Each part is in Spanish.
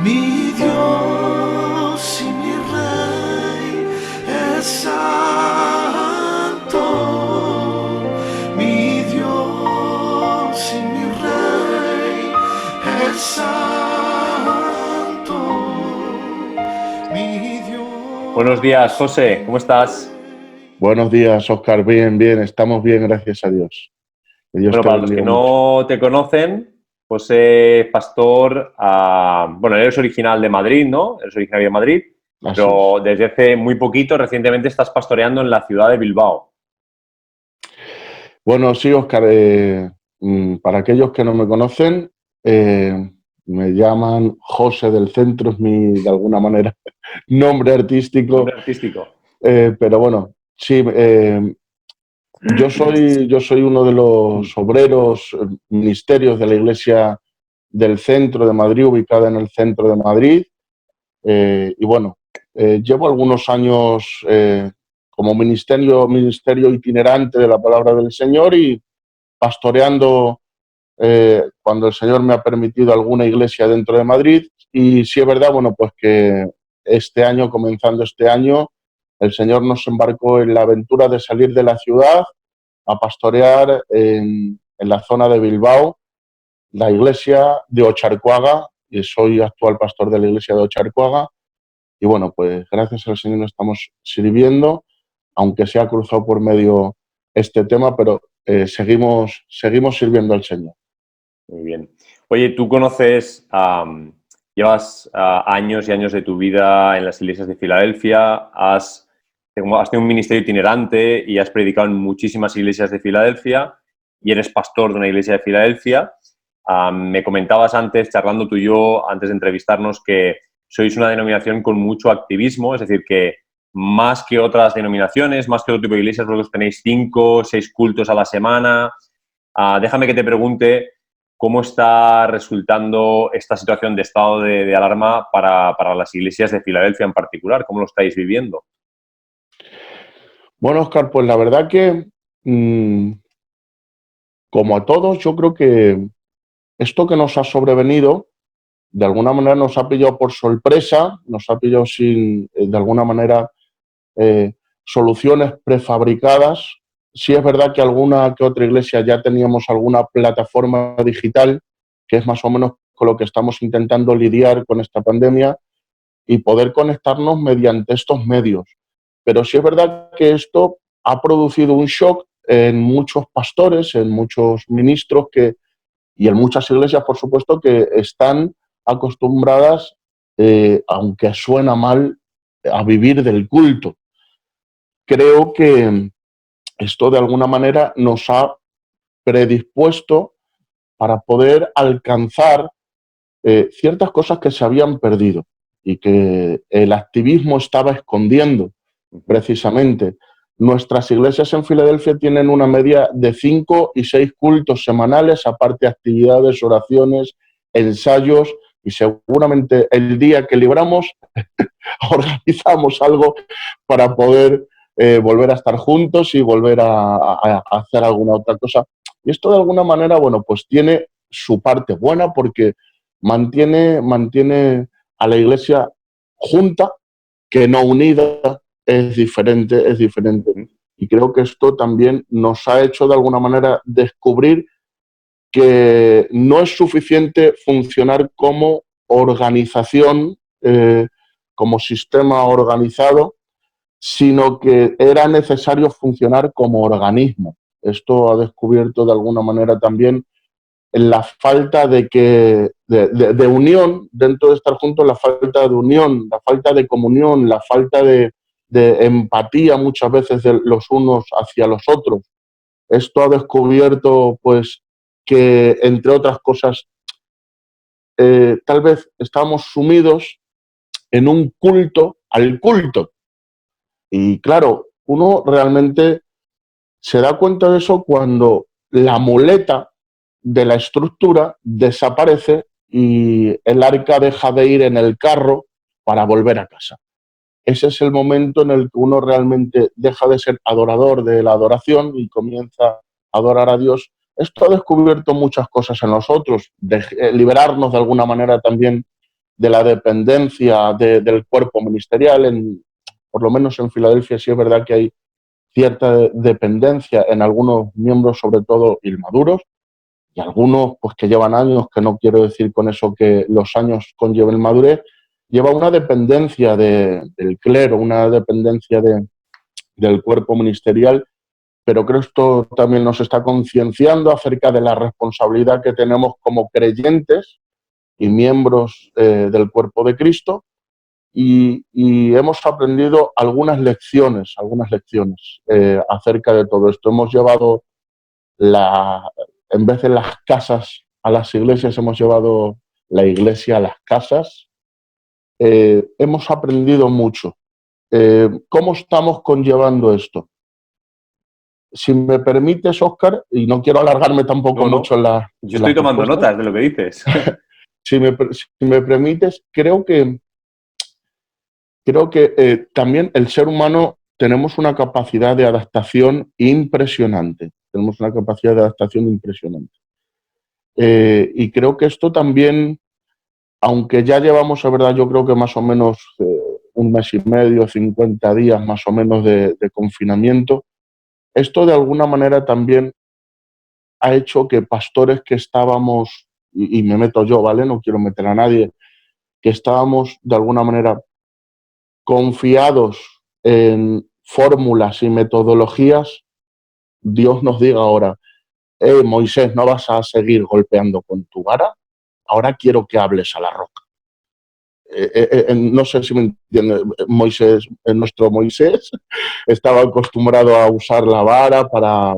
Mi Dios y mi Rey es santo. Mi Dios y mi Rey es santo. Mi Dios. Buenos días, José, ¿cómo estás? Buenos días, Oscar. Bien, bien, estamos bien, gracias a Dios. Que Dios Bueno, te para los que bendiga mucho. no te conocen, José es pastor, bueno, él es original de Madrid, ¿no? Eres originario de Madrid, Así es. pero desde hace muy poquito, recientemente, estás pastoreando en la ciudad de Bilbao. Bueno, sí, Oscar, para aquellos que no me conocen, me llaman José del Centro, es mi, de alguna manera, nombre Nombre artístico, artístico. pero bueno, sí, yo soy uno de los obreros ministerios de la Iglesia del Centro de Madrid, ubicada en el centro de Madrid. Y bueno, llevo algunos años como ministerio itinerante de la palabra del Señor y pastoreando cuando el Señor me ha permitido alguna iglesia dentro de Madrid. Y sí es verdad, bueno, pues que este año, comenzando este año, el Señor nos embarcó en la aventura de salir de la ciudad a pastorear en la zona de Bilbao, la iglesia de Ocharcoaga, y soy actual pastor de la iglesia de Ocharcoaga. Y bueno, pues gracias al Señor nos estamos sirviendo, aunque se ha cruzado por medio este tema, pero seguimos sirviendo al Señor. Muy bien. Oye, tú conoces, llevas años y años de tu vida en las iglesias de Filadelfia, has tenido un ministerio itinerante y has predicado en muchísimas iglesias de Filadelfia y eres pastor de una iglesia de Filadelfia. Me comentabas antes, charlando tú y yo, antes de entrevistarnos, que sois una denominación con mucho activismo, es decir, que más que otras denominaciones, más que otro tipo de iglesias, vosotros tenéis 5, 6 cultos a la semana. Déjame que te pregunte cómo está resultando esta situación de estado de alarma para las iglesias de Filadelfia en particular. ¿Cómo lo estáis viviendo? Bueno, Oscar, pues la verdad que, mmm, como a todos, yo creo que esto que nos ha sobrevenido, de alguna manera nos ha pillado por sorpresa, nos ha pillado sin, de alguna manera, eh, soluciones prefabricadas. Sí es verdad que alguna que otra iglesia ya teníamos alguna plataforma digital, que es más o menos con lo que estamos intentando lidiar con esta pandemia y poder conectarnos mediante estos medios. Pero sí es verdad que esto ha producido un shock en muchos pastores, en muchos ministros y en muchas iglesias, por supuesto, que están acostumbradas, aunque suena mal, a vivir del culto. Creo que esto de alguna manera nos ha predispuesto para poder alcanzar ciertas cosas que se habían perdido y que el activismo estaba escondiendo Uh-huh. precisamente. Nuestras iglesias en Filadelfia tienen una media de 5 y 6 cultos semanales, aparte actividades, oraciones, ensayos, y seguramente el día que libramos organizamos algo para poder volver a estar juntos y volver a hacer alguna otra cosa. Y esto de alguna manera, bueno, pues tiene su parte buena porque mantiene a la iglesia junta, que no unida, es diferente, es diferente. Uh-huh. Y creo que esto también nos ha hecho de alguna manera descubrir que no es suficiente funcionar como organización, como sistema organizado, sino que era necesario funcionar como organismo. Esto ha descubierto de alguna manera también la falta de unión dentro de estar juntos, la falta de unión, la falta de comunión, la falta de empatía muchas veces de los unos hacia los otros. Esto ha descubierto, pues, que entre otras cosas, tal vez estamos sumidos en un culto al culto. Y claro, uno realmente se da cuenta de eso cuando la muleta de la estructura desaparece y el arca deja de ir en el carro para volver a casa. Ese es el momento en el que uno realmente deja de ser adorador de la adoración y comienza a adorar a Dios. Esto ha descubierto muchas cosas en nosotros, liberarnos de alguna manera también de la dependencia del cuerpo ministerial. Por lo menos en Filadelfia sí es verdad que hay cierta dependencia en algunos miembros, sobre todo inmaduros, y algunos pues que llevan años, que no quiero decir con eso que los años conlleven madurez, lleva una dependencia del clero, una dependencia del cuerpo ministerial, pero creo que esto también nos está concienciando acerca de la responsabilidad que tenemos como creyentes y miembros del cuerpo de Cristo, y hemos aprendido algunas lecciones acerca de todo esto. Hemos llevado, en vez de las casas a las iglesias, hemos llevado la iglesia a las casas. Hemos aprendido mucho. ¿Cómo estamos conllevando esto? Si me permites, Óscar, y no quiero alargarme tampoco No, no. mucho en Yo las estoy tomando respuestas. notas de lo que dices. Si me permites, creo que también el ser humano tenemos una capacidad de adaptación impresionante. Tenemos una capacidad de adaptación impresionante. Y creo que esto también, aunque ya llevamos, la verdad, yo creo que más o menos un mes y medio, 50 días más o menos de confinamiento, esto de alguna manera también ha hecho que pastores que estábamos, y me meto yo, ¿vale? No quiero meter a nadie, que estábamos de alguna manera confiados en fórmulas y metodologías, Dios nos diga ahora, Moisés, no vas a seguir golpeando con tu vara, ahora quiero que hables a la roca. No sé si me entiende, nuestro Moisés estaba acostumbrado a usar la vara para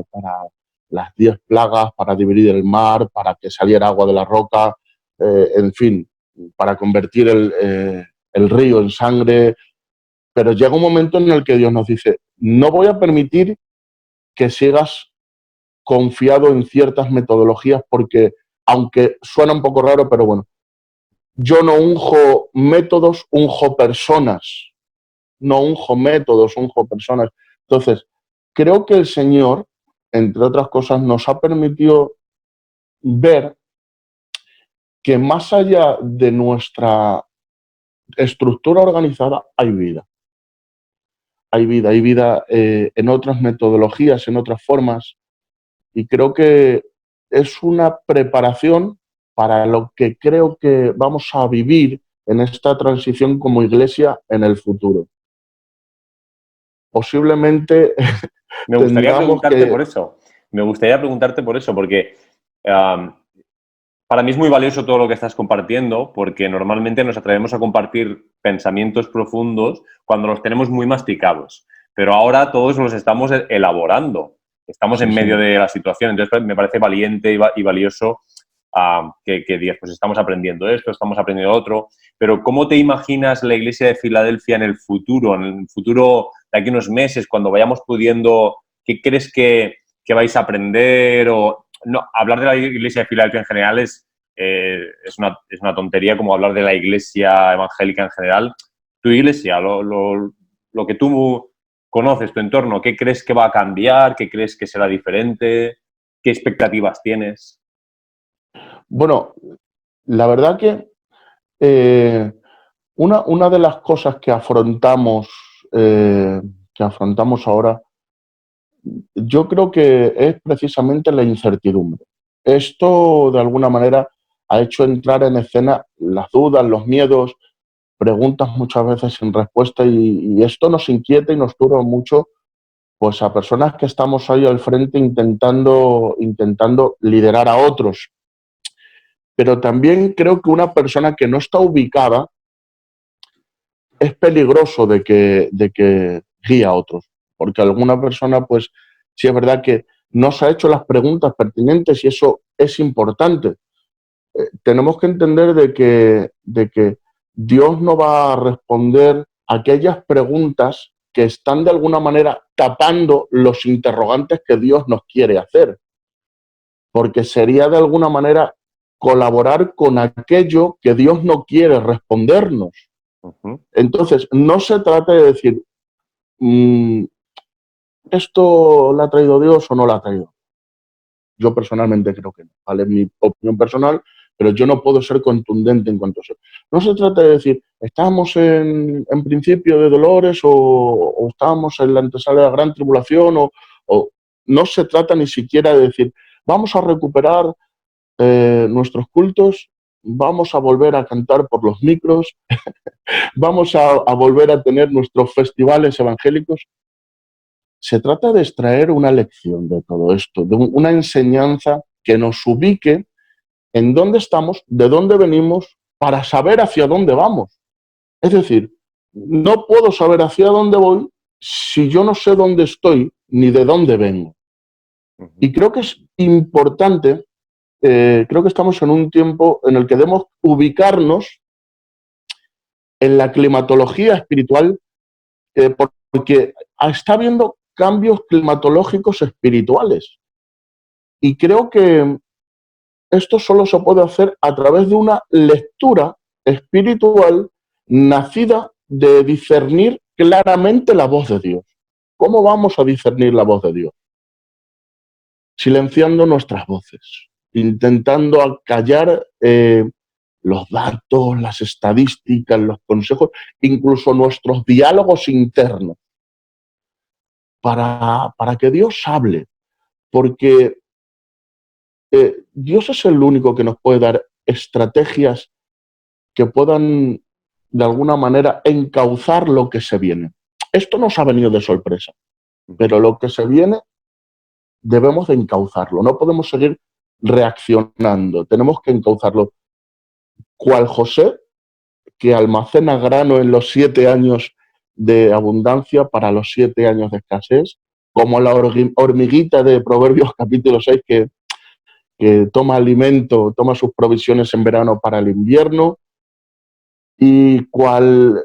las 10 plagas, para dividir el mar, para que saliera agua de la roca, en fin, para convertir el río en sangre. Pero llega un momento en el que Dios nos dice, no voy a permitir que sigas confiado en ciertas metodologías porque, aunque suena un poco raro, pero bueno, yo no unjo métodos, unjo personas. No unjo métodos, unjo personas. Entonces, creo que el Señor, entre otras cosas, nos ha permitido ver que más allá de nuestra estructura organizada hay vida. Hay vida en otras metodologías, en otras formas, y creo que es una preparación para lo que creo que vamos a vivir en esta transición como iglesia en el futuro. Posiblemente Me gustaría tengamos preguntarte que... por eso. Me gustaría preguntarte por eso, porque para mí es muy valioso todo lo que estás compartiendo, porque normalmente nos atrevemos a compartir pensamientos profundos cuando los tenemos muy masticados. Pero ahora todos los estamos elaborando. Estamos en medio de la situación. Entonces me parece valiente y valioso que digas, pues estamos aprendiendo esto, estamos aprendiendo otro. Pero ¿cómo te imaginas la iglesia de Filadelfia en el futuro de aquí a unos meses, cuando vayamos pudiendo, qué crees que vais a aprender? O no, hablar de la iglesia de Filadelfia en general es una tontería, como hablar de la iglesia evangélica en general. Tu iglesia, lo que tú conoces, tu entorno, ¿qué crees que va a cambiar? ¿Qué crees que será diferente? ¿Qué expectativas tienes? Bueno, la verdad que una de las cosas que afrontamos ahora, yo creo que es precisamente la incertidumbre. Esto, de alguna manera, ha hecho entrar en escena las dudas, los miedos, preguntas muchas veces sin respuesta, y esto nos inquieta y nos turba mucho, pues a personas que estamos ahí al frente intentando liderar a otros. Pero también creo que una persona que no está ubicada es peligroso de que guíe a otros, porque alguna persona, pues sí es verdad que no se ha hecho las preguntas pertinentes, y eso es importante. Tenemos que entender de que Dios no va a responder aquellas preguntas que están de alguna manera tapando los interrogantes que Dios nos quiere hacer, porque sería de alguna manera colaborar con aquello que Dios no quiere respondernos. Entonces, no se trata de decir, ¿esto lo ha traído Dios o no lo ha traído? Yo personalmente creo que no, ¿vale? Mi opinión personal, pero yo no puedo ser contundente en cuanto a eso. No se trata de decir, estamos en principio de dolores o estamos en la antesala de la gran tribulación o no se trata ni siquiera de decir, vamos a recuperar nuestros cultos, vamos a volver a cantar por los micros, vamos a volver a tener nuestros festivales evangélicos. Se trata de extraer una lección de todo esto, de una enseñanza que nos ubique en dónde estamos, de dónde venimos, para saber hacia dónde vamos. Es decir, no puedo saber hacia dónde voy si yo no sé dónde estoy ni de dónde vengo. Y creo que es importante, creo que estamos en un tiempo en el que debemos ubicarnos en la climatología espiritual, porque está habiendo cambios climatológicos espirituales. Y creo que esto solo se puede hacer a través de una lectura espiritual nacida de discernir claramente la voz de Dios. ¿Cómo vamos a discernir la voz de Dios? Silenciando nuestras voces, intentando acallar los datos, las estadísticas, los consejos, incluso nuestros diálogos internos, para que Dios hable, porque Dios es el único que nos puede dar estrategias que puedan, de alguna manera, encauzar lo que se viene. Esto nos ha venido de sorpresa, pero lo que se viene debemos de encauzarlo. No podemos seguir reaccionando, tenemos que encauzarlo. Cual José, que almacena grano en los 7 años de abundancia para los 7 años de escasez, como la hormiguita de Proverbios capítulo 6 que toma alimento, toma sus provisiones en verano para el invierno, y cual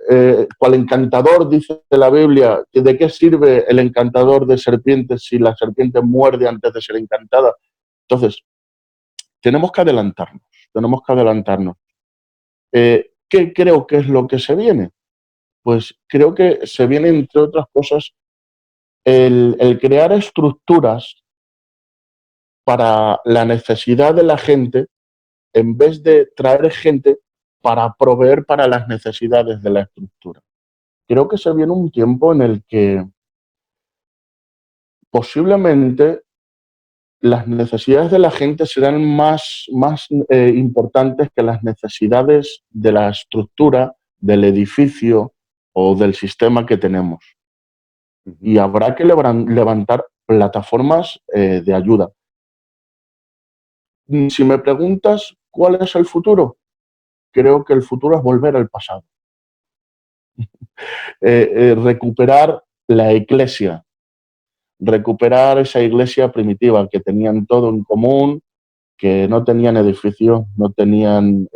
encantador, dice la Biblia, ¿de qué sirve el encantador de serpientes si la serpiente muerde antes de ser encantada? Entonces, tenemos que adelantarnos, tenemos que adelantarnos. ¿Qué creo que es lo que se viene? Pues creo que se viene, entre otras cosas, el crear estructuras para la necesidad de la gente en vez de traer gente para proveer para las necesidades de la estructura. Creo que se viene un tiempo en el que posiblemente las necesidades de la gente serán más importantes que las necesidades de la estructura, del edificio o del sistema que tenemos. Y habrá que levantar plataformas de ayuda. Si me preguntas cuál es el futuro, creo que el futuro es volver al pasado. Recuperar la iglesia, recuperar esa iglesia primitiva que tenían todo en común, que no tenían edificios, no tenían...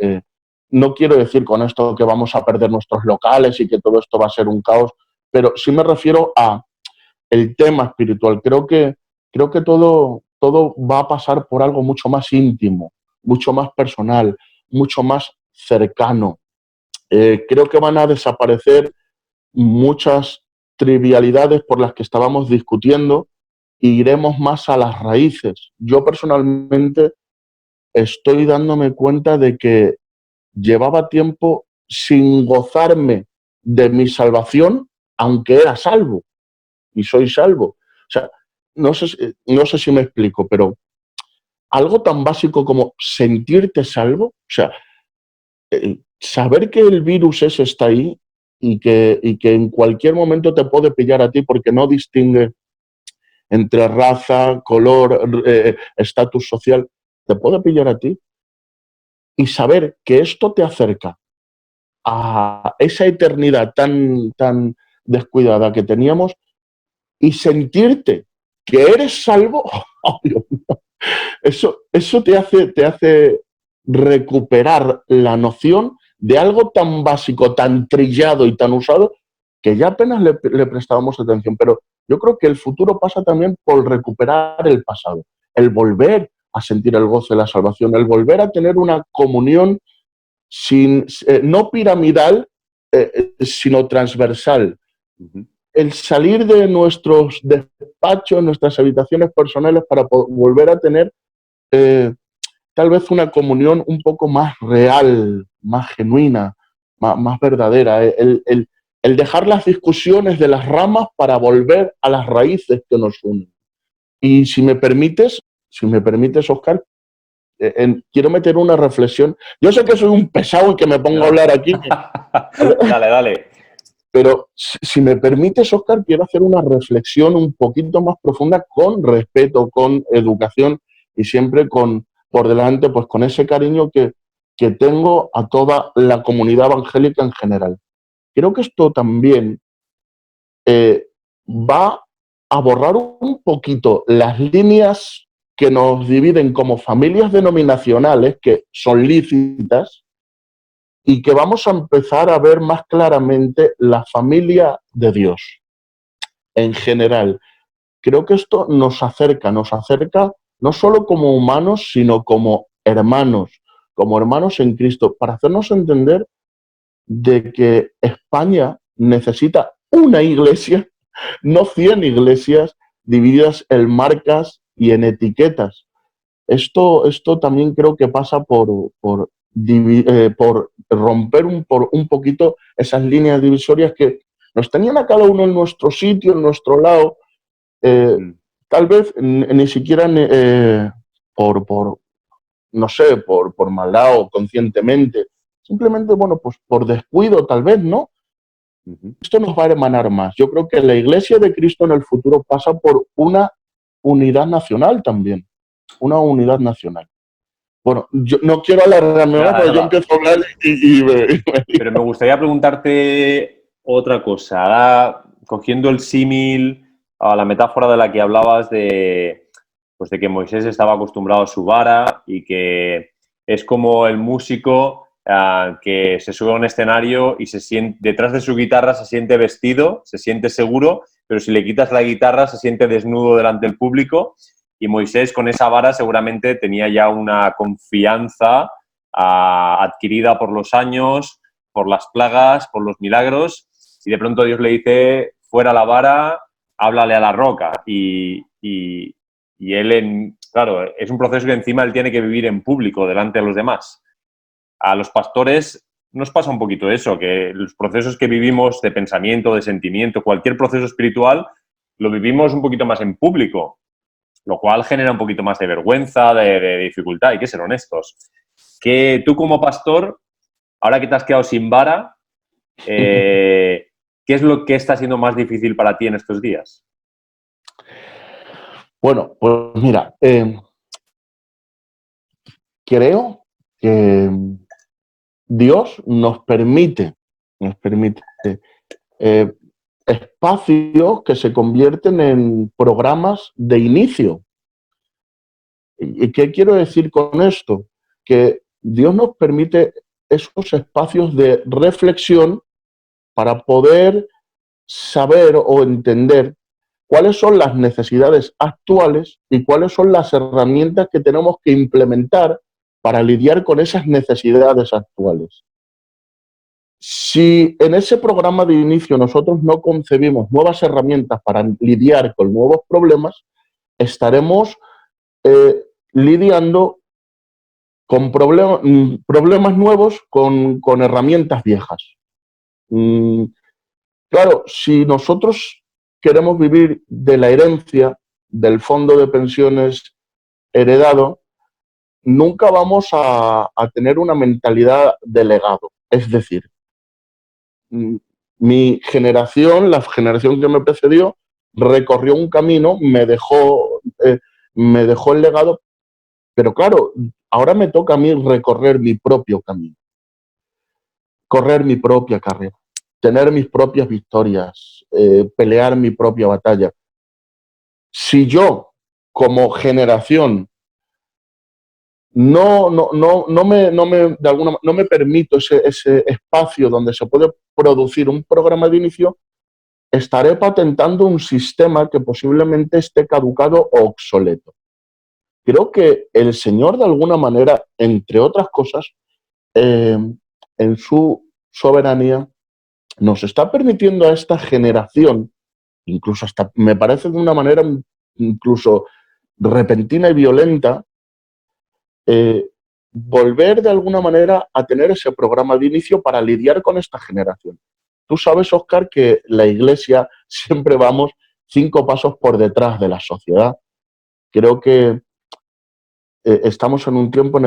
no quiero decir con esto que vamos a perder nuestros locales y que todo esto va a ser un caos, pero sí me refiero a el tema espiritual. Creo que todo va a pasar por algo mucho más íntimo, mucho más personal, mucho más cercano. Creo que van a desaparecer muchas trivialidades por las que estábamos discutiendo e iremos más a las raíces. Yo personalmente estoy dándome cuenta de que llevaba tiempo sin gozarme de mi salvación, aunque era salvo y soy salvo. O sea, no sé si me explico, pero algo tan básico como sentirte salvo, o sea, saber que el virus ese está ahí y que en cualquier momento te puede pillar a ti porque no distingue entre raza, color, estatus social, te puede pillar a ti. Y saber que esto te acerca a esa eternidad tan descuidada que teníamos y sentirte que eres salvo, oh, Dios mío, eso te hace recuperar la noción de algo tan básico, tan trillado y tan usado que ya apenas le prestábamos atención. Pero yo creo que el futuro pasa también por recuperar el pasado, el volver a sentir el gozo de la salvación, el volver a tener una comunión no piramidal, sino transversal. El salir de nuestros despachos, nuestras habitaciones personales para volver a tener tal vez una comunión un poco más real, más genuina, más verdadera. El dejar las discusiones de las ramas para volver a las raíces que nos unen. Y si me permites, Oscar, quiero meter una reflexión. Yo sé que soy un pesado y que me pongo a hablar aquí, Dale, dale. pero si me permites, Oscar, quiero hacer una reflexión un poquito más profunda con respeto, con educación y siempre por delante, pues con ese cariño que tengo a toda la comunidad evangélica en general. Creo que esto también va a borrar un poquito las líneas que nos dividen como familias denominacionales, que son lícitas, y que vamos a empezar a ver más claramente la familia de Dios en general. Creo que esto nos acerca no solo como humanos, sino como hermanos en Cristo, para hacernos entender de que España necesita una iglesia, no 100 iglesias divididas en marcas y en etiquetas. Esto también creo que pasa por romper por un poquito esas líneas divisorias que nos tenían a cada uno en nuestro sitio, en nuestro lado, Mm. tal vez ni siquiera por, no sé, por maldad o conscientemente, simplemente, bueno, pues por descuido tal vez, ¿no? Ujú. Esto nos va a hermanar más. Yo creo que la Iglesia de Cristo en el futuro pasa por una unidad nacional también, una unidad nacional. Bueno, yo no quiero alargarme más Nada, porque yo nada. empiezo a hablar Pero me gustaría preguntarte otra cosa. Ahora, cogiendo el símil a la metáfora de la que hablabas pues de que Moisés estaba acostumbrado a su vara y que es como el músico que se sube a un escenario y se siente, detrás de su guitarra se siente vestido, se siente seguro, pero si le quitas la guitarra se siente desnudo delante del público. Y Moisés con esa vara seguramente tenía ya una confianza adquirida por los años, por las plagas, por los milagros, y de pronto Dios le dice, fuera la vara, háblale a la roca. Y él, claro, es un proceso que encima él tiene que vivir en público, delante de los demás. A los pastores nos pasa un poquito eso, que los procesos que vivimos de pensamiento, de sentimiento, cualquier proceso espiritual, lo vivimos un poquito más en público, lo cual genera un poquito más de vergüenza, de dificultad, hay que ser honestos. Que tú como pastor, ahora que te has quedado sin vara, ¿qué es lo que está siendo más difícil para ti en estos días? Bueno, pues mira, creo que Dios nos permite eh, espacios que se convierten en programas de inicio. ¿Y qué quiero decir con esto? Que Dios nos permite esos espacios de reflexión para poder saber o entender cuáles son las necesidades actuales y cuáles son las herramientas que tenemos que implementar para lidiar con esas necesidades actuales. Si en ese programa de inicio nosotros no concebimos nuevas herramientas para lidiar con nuevos problemas, estaremos lidiando con problemas nuevos con herramientas viejas. Mm, Claro, si nosotros queremos vivir de la herencia del fondo de pensiones heredado, nunca vamos a tener una mentalidad de legado. Es decir, mi generación, la generación que me precedió, recorrió un camino, me dejó el legado, pero claro, ahora me toca a mí recorrer mi propio camino, correr mi propia carrera, tener mis propias victorias, pelear mi propia batalla. Si yo, como generación, no me permito ese espacio donde se puede producir un programa de inicio, estaré patentando un sistema que posiblemente esté caducado o obsoleto. Creo que el Señor, de alguna manera, entre otras cosas, eh, en su soberanía, nos está permitiendo a esta generación, incluso hasta me parece de una manera incluso repentina y violenta, volver de alguna manera a tener ese programa de inicio para lidiar con esta generación. Tú sabes, Óscar, que la Iglesia siempre vamos 5 pasos por detrás de la sociedad. Creo que estamos en un tiempo en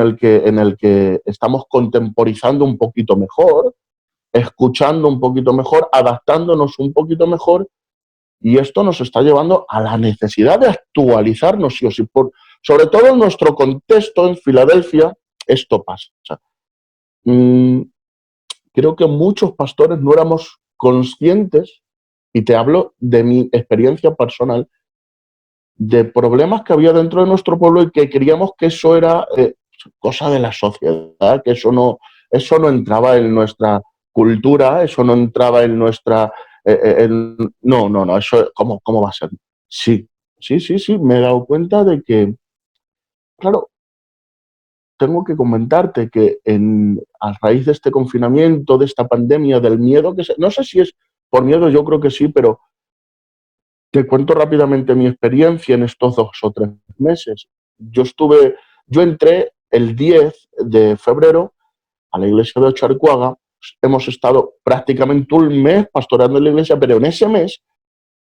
el que estamos contemporizando un poquito mejor, escuchando un poquito mejor, adaptándonos un poquito mejor, y esto nos está llevando a la necesidad de actualizarnos, sí o sí. Sobre todo en nuestro contexto en Filadelfia, esto pasa. Creo que muchos pastores no éramos conscientes, y te hablo de mi experiencia personal, de problemas que había dentro de nuestro pueblo y que creíamos que eso era cosa de la sociedad, que eso no entraba en nuestra cultura, eso no entraba en nuestra... no, eso, ¿cómo va a ser? Sí, me he dado cuenta de que, claro, tengo que comentarte que a raíz de este confinamiento, de esta pandemia, del miedo no sé si es por miedo, yo creo que sí, pero te cuento rápidamente mi experiencia en estos 2 o 3 meses. Yo entré el 10 de febrero a la iglesia de Ocharcuaga. Hemos estado prácticamente un mes pastoreando en la iglesia, pero en ese mes,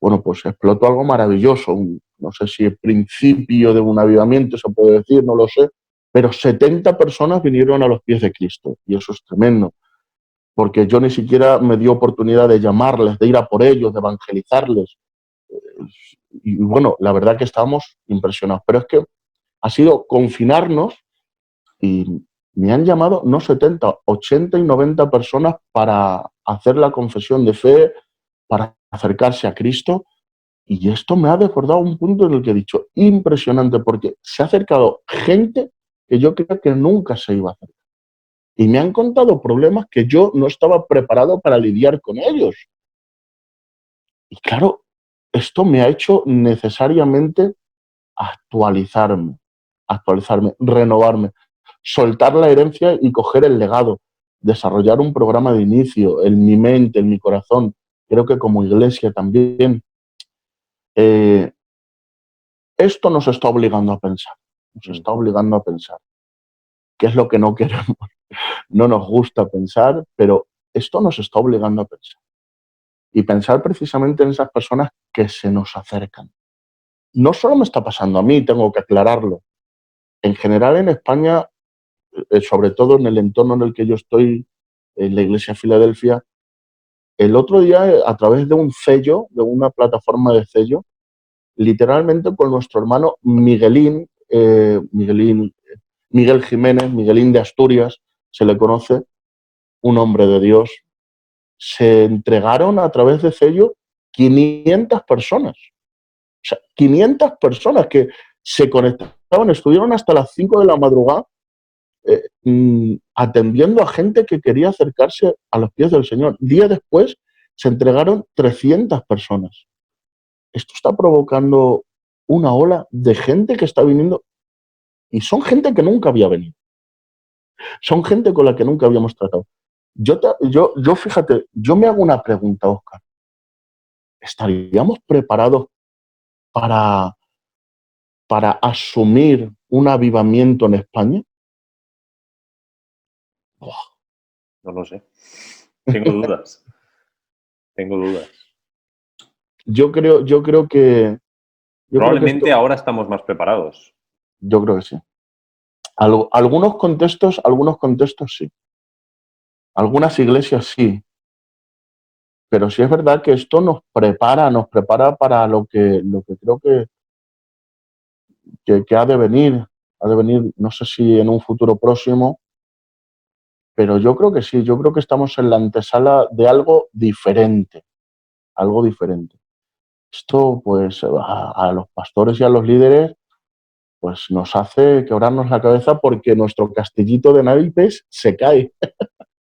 bueno, pues explotó algo maravilloso. No sé si el principio de un avivamiento se puede decir, no lo sé, pero 70 personas vinieron a los pies de Cristo, y eso es tremendo, porque yo ni siquiera me di oportunidad de llamarles, de ir a por ellos, de evangelizarles. Y bueno, la verdad que estábamos impresionados, pero es que ha sido confinarnos, y me han llamado no 70, 80 y 90 personas para hacer la confesión de fe, para acercarse a Cristo, y esto me ha desbordado a un punto en el que he dicho, impresionante, porque se ha acercado gente que yo creo que nunca se iba a acercar. Y me han contado problemas que yo no estaba preparado para lidiar con ellos. Y claro, esto me ha hecho necesariamente actualizarme, renovarme, soltar la herencia y coger el legado, desarrollar un programa de inicio en mi mente, en mi corazón. Creo que como iglesia también. Esto nos está obligando a pensar, qué es lo que no queremos. No nos gusta pensar, pero esto nos está obligando a pensar. Y pensar precisamente en esas personas que se nos acercan. No solo me está pasando a mí, tengo que aclararlo. En general en España, sobre todo en el entorno en el que yo estoy, en la Iglesia de Filadelfia, el otro día, a través de un sello, de una plataforma de sello, literalmente con nuestro hermano Miguelín Miguel Jiménez, Miguelín de Asturias, se le conoce, un hombre de Dios, se entregaron a través de sello 500 personas. O sea, 500 personas que se conectaban, estuvieron hasta las 5 de la madrugada atendiendo a gente que quería acercarse a los pies del Señor. Día después se entregaron 300 personas. Esto está provocando una ola de gente que está viniendo, y son gente que nunca había venido. Son gente con la que nunca habíamos tratado. Fíjate, yo me hago una pregunta, Óscar. ¿Estaríamos preparados para asumir un avivamiento en España? No lo sé. Tengo dudas. Tengo dudas. Yo creo que... Probablemente ahora estamos más preparados. Yo creo que sí. Algunos contextos sí. Algunas iglesias sí. Pero sí es verdad que esto nos prepara para lo que creo que ha de venir. Ha de venir, no sé si en un futuro próximo, pero yo creo que sí. Yo creo que estamos en la antesala de algo diferente. Algo diferente. Esto, pues, a los pastores y a los líderes, pues nos hace quebrarnos la cabeza porque nuestro castillito de naipes se cae.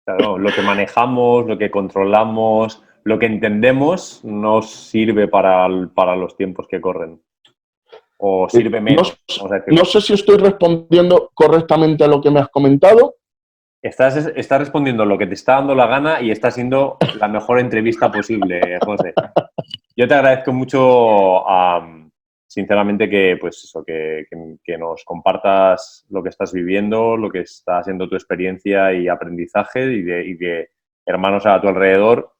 Claro, lo que manejamos, lo que controlamos, lo que entendemos nos sirve para los tiempos que corren. O sirve menos, vamos a decirlo. No sé si estoy respondiendo correctamente a lo que me has comentado. Estás respondiendo lo que te está dando la gana y está siendo la mejor entrevista posible, José. Yo te agradezco mucho sinceramente que, pues eso, que nos compartas lo que estás viviendo, lo que está siendo tu experiencia y aprendizaje y de hermanos a tu alrededor.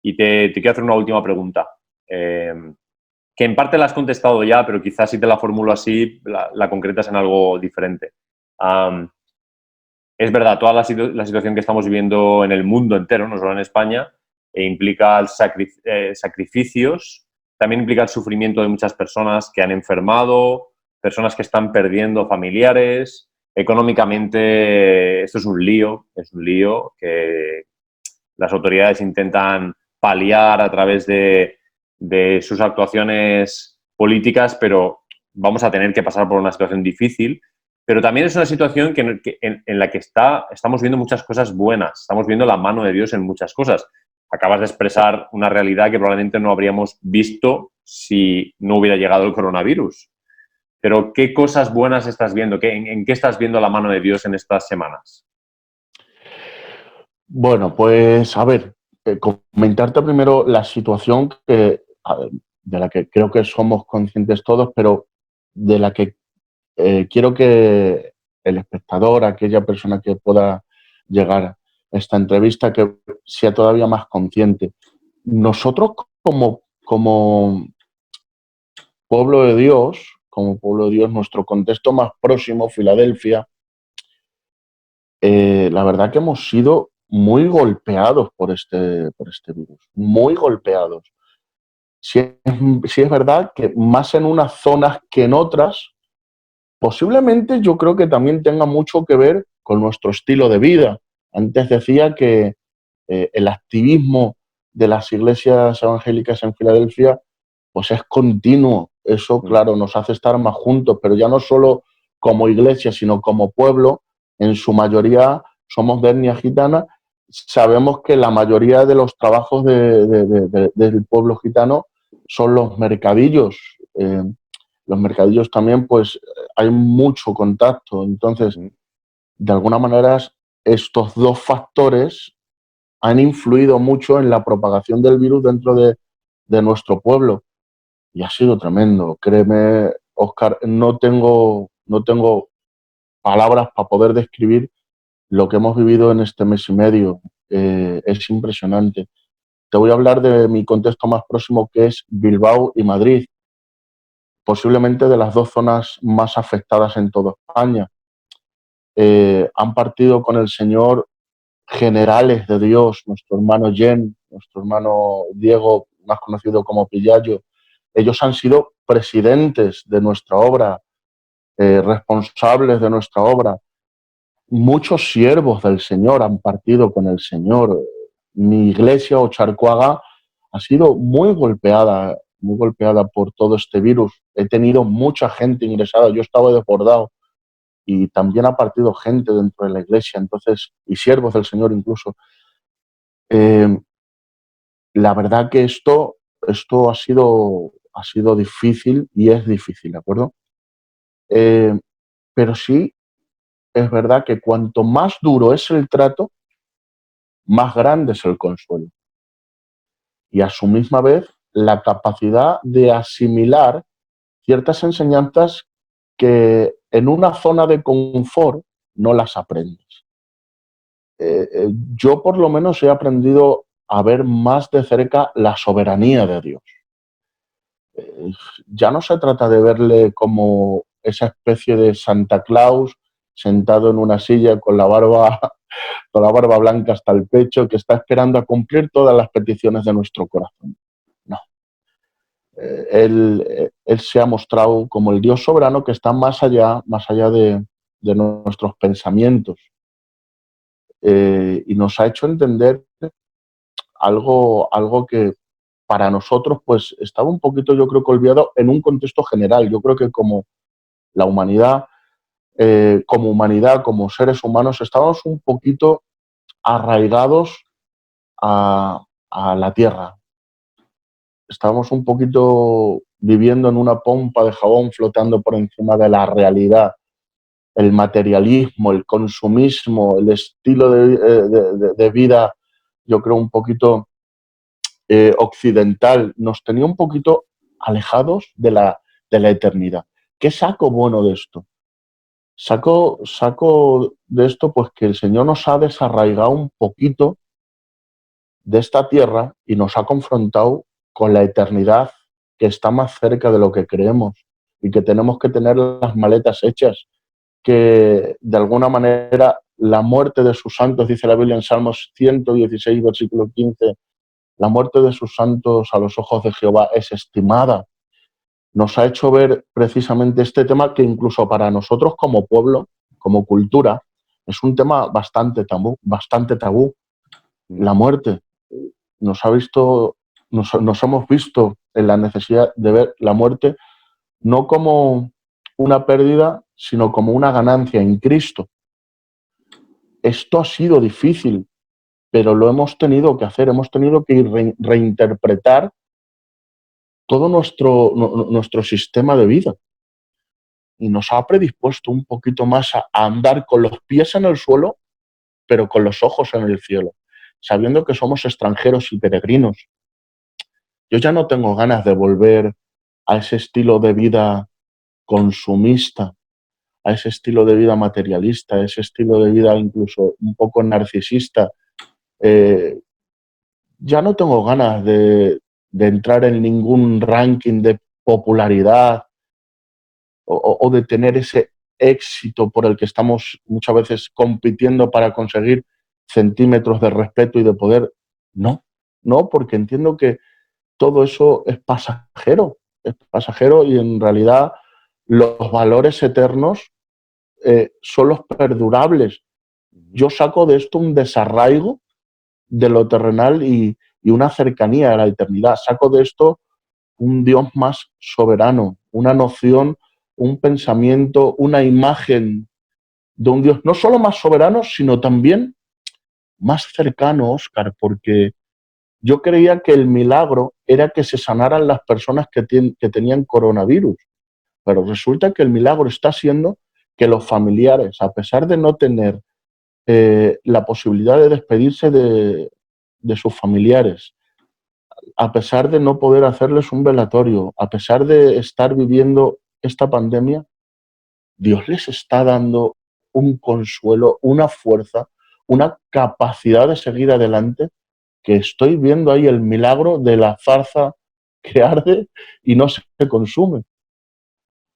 Y te quiero hacer una última pregunta, que en parte la has contestado ya, pero quizás si te la formulo así, la concretas en algo diferente. Es verdad, toda la situación que estamos viviendo en el mundo entero, no solo en España, implica sacrificios, también implica el sufrimiento de muchas personas que han enfermado, personas que están perdiendo familiares. Económicamente, esto es un lío que las autoridades intentan paliar a través de sus actuaciones políticas, pero vamos a tener que pasar por una situación difícil. Pero también es una situación en la que estamos viendo muchas cosas buenas, estamos viendo la mano de Dios en muchas cosas. Acabas de expresar una realidad que probablemente no habríamos visto si no hubiera llegado el coronavirus. Pero ¿qué cosas buenas estás viendo? ¿En qué estás viendo la mano de Dios en estas semanas? Bueno, pues a ver, comentarte primero la situación de la que creo que somos conscientes todos, pero de la que quiero que el espectador, aquella persona que pueda llegar a esta entrevista, que sea todavía más consciente. Nosotros como pueblo de Dios, nuestro contexto más próximo, Filadelfia, la verdad que hemos sido muy golpeados por este virus, muy golpeados. Sí es verdad que más en unas zonas que en otras, posiblemente yo creo que también tenga mucho que ver con nuestro estilo de vida. Antes decía que el activismo de las iglesias evangélicas en Filadelfia pues es continuo. Eso, claro, nos hace estar más juntos, pero ya no solo como iglesia, sino como pueblo. En su mayoría somos de etnia gitana. Sabemos que la mayoría de los trabajos del pueblo gitano son los mercadillos. Los mercadillos también, pues hay mucho contacto. Entonces, de alguna manera, estos dos factores han influido mucho en la propagación del virus dentro de nuestro pueblo. Y ha sido tremendo. Créeme, Óscar, no tengo palabras para poder describir lo que hemos vivido en este mes y medio. Es impresionante. Te voy a hablar de mi contexto más próximo, que es Bilbao y Madrid, posiblemente de las dos zonas más afectadas en toda España. Han partido con el Señor generales de Dios, nuestro hermano Jen, nuestro hermano Diego, más conocido como Pillayo. Ellos han sido presidentes de nuestra obra, responsables de nuestra obra. Muchos siervos del Señor han partido con el Señor. Mi iglesia, Ocharcoaga, ha sido muy golpeada por todo este virus. He tenido mucha gente ingresada, yo estaba desbordado y también ha partido gente dentro de la iglesia, entonces, y siervos del Señor incluso. La verdad que esto ha sido difícil y es difícil, ¿de acuerdo? Pero sí es verdad que cuanto más duro es el trato, más grande es el consuelo. Y a su misma vez, la capacidad de asimilar ciertas enseñanzas que en una zona de confort no las aprendes. Yo por lo menos he aprendido a ver más de cerca la soberanía de Dios. Ya no se trata de verle como esa especie de Santa Claus sentado en una silla con la barba blanca hasta el pecho, que está esperando a cumplir todas las peticiones de nuestro corazón. No. Él se ha mostrado como el Dios soberano que está más allá de nuestros pensamientos. Y nos ha hecho entender algo que para nosotros pues estaba un poquito, yo creo que olvidado en un contexto general. Yo creo que como la humanidad, como seres humanos, estábamos un poquito arraigados a la tierra. Estábamos un poquito viviendo en una pompa de jabón flotando por encima de la realidad. El materialismo, el consumismo, el estilo de vida, yo creo un poquito occidental, nos tenía un poquito alejados de la eternidad. ¿Qué saco bueno de esto? Saco de esto pues que el Señor nos ha desarraigado un poquito de esta tierra y nos ha confrontado con la eternidad que está más cerca de lo que creemos y que tenemos que tener las maletas hechas, que de alguna manera la muerte de sus santos, dice la Biblia en Salmos 116, versículo 15, la muerte de sus santos a los ojos de Jehová es estimada. Nos ha hecho ver precisamente este tema que incluso para nosotros como pueblo, como cultura, es un tema bastante tabú, la muerte. Nos hemos visto en la necesidad de ver la muerte no como una pérdida, sino como una ganancia en Cristo. Esto ha sido difícil, pero lo hemos tenido que hacer, hemos tenido que reinterpretar todo nuestro sistema de vida y nos ha predispuesto un poquito más a andar con los pies en el suelo, pero con los ojos en el cielo, sabiendo que somos extranjeros y peregrinos. Yo ya no tengo ganas de volver a ese estilo de vida consumista, a ese estilo de vida materialista, a ese estilo de vida incluso un poco narcisista. Ya no tengo ganas de entrar en ningún ranking de popularidad o de tener ese éxito por el que estamos muchas veces compitiendo para conseguir centímetros de respeto y de poder. No, porque entiendo que todo eso es pasajero y en realidad los valores eternos son los perdurables. Yo saco de esto un desarraigo de lo terrenal y una cercanía a la eternidad. Saco de esto un Dios más soberano, una noción, un pensamiento, una imagen de un Dios no solo más soberano, sino también más cercano, Óscar, porque yo creía que el milagro era que se sanaran las personas que tenían coronavirus, pero resulta que el milagro está siendo que los familiares, a pesar de no tener la posibilidad de despedirse de sus familiares, a pesar de no poder hacerles un velatorio, a pesar de estar viviendo esta pandemia, Dios les está dando un consuelo, una fuerza, una capacidad de seguir adelante, que estoy viendo ahí el milagro de la zarza que arde y no se consume.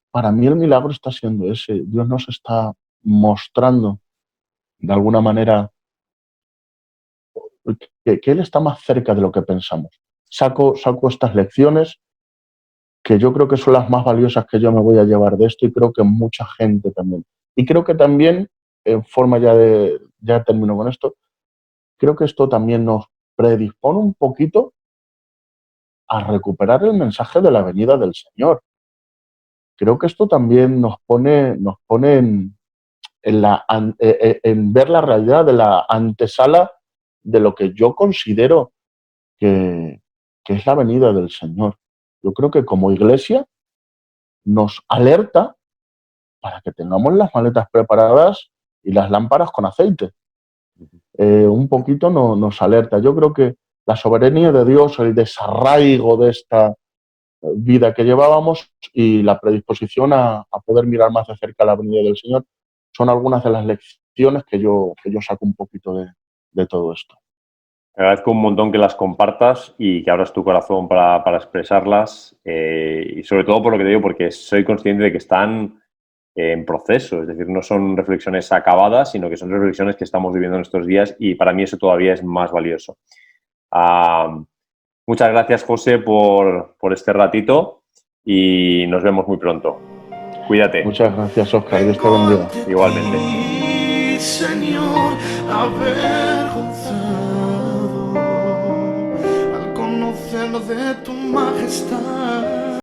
Para mí el milagro está siendo ese. Dios nos está mostrando de alguna manera que Él está más cerca de lo que pensamos. Saco estas lecciones que yo creo que son las más valiosas que yo me voy a llevar de esto y creo que mucha gente también. Y creo que también, en forma ya termino con esto, creo que esto también nos predispone un poquito a recuperar el mensaje de la venida del Señor. Creo que esto también nos pone en ver la realidad de la antesala de lo que yo considero que es la venida del Señor. Yo creo que como iglesia nos alerta para que tengamos las maletas preparadas y las lámparas con aceite. Un poquito nos alerta. Yo creo que la soberanía de Dios, el desarraigo de esta vida que llevábamos y la predisposición a poder mirar más de cerca la venida del Señor son algunas de las lecciones que yo saco un poquito de todo esto. Te agradezco un montón que las compartas y que abras tu corazón para expresarlas y sobre todo por lo que te digo, porque soy consciente de que están en proceso, es decir, no son reflexiones acabadas, sino que son reflexiones que estamos viviendo en estos días y para mí eso todavía es más valioso. Muchas gracias, José, por este ratito y nos vemos muy pronto. Cuídate. Muchas gracias, Óscar. Dios te bendiga. Igualmente. Señor, avergonzado al conocer de tu majestad.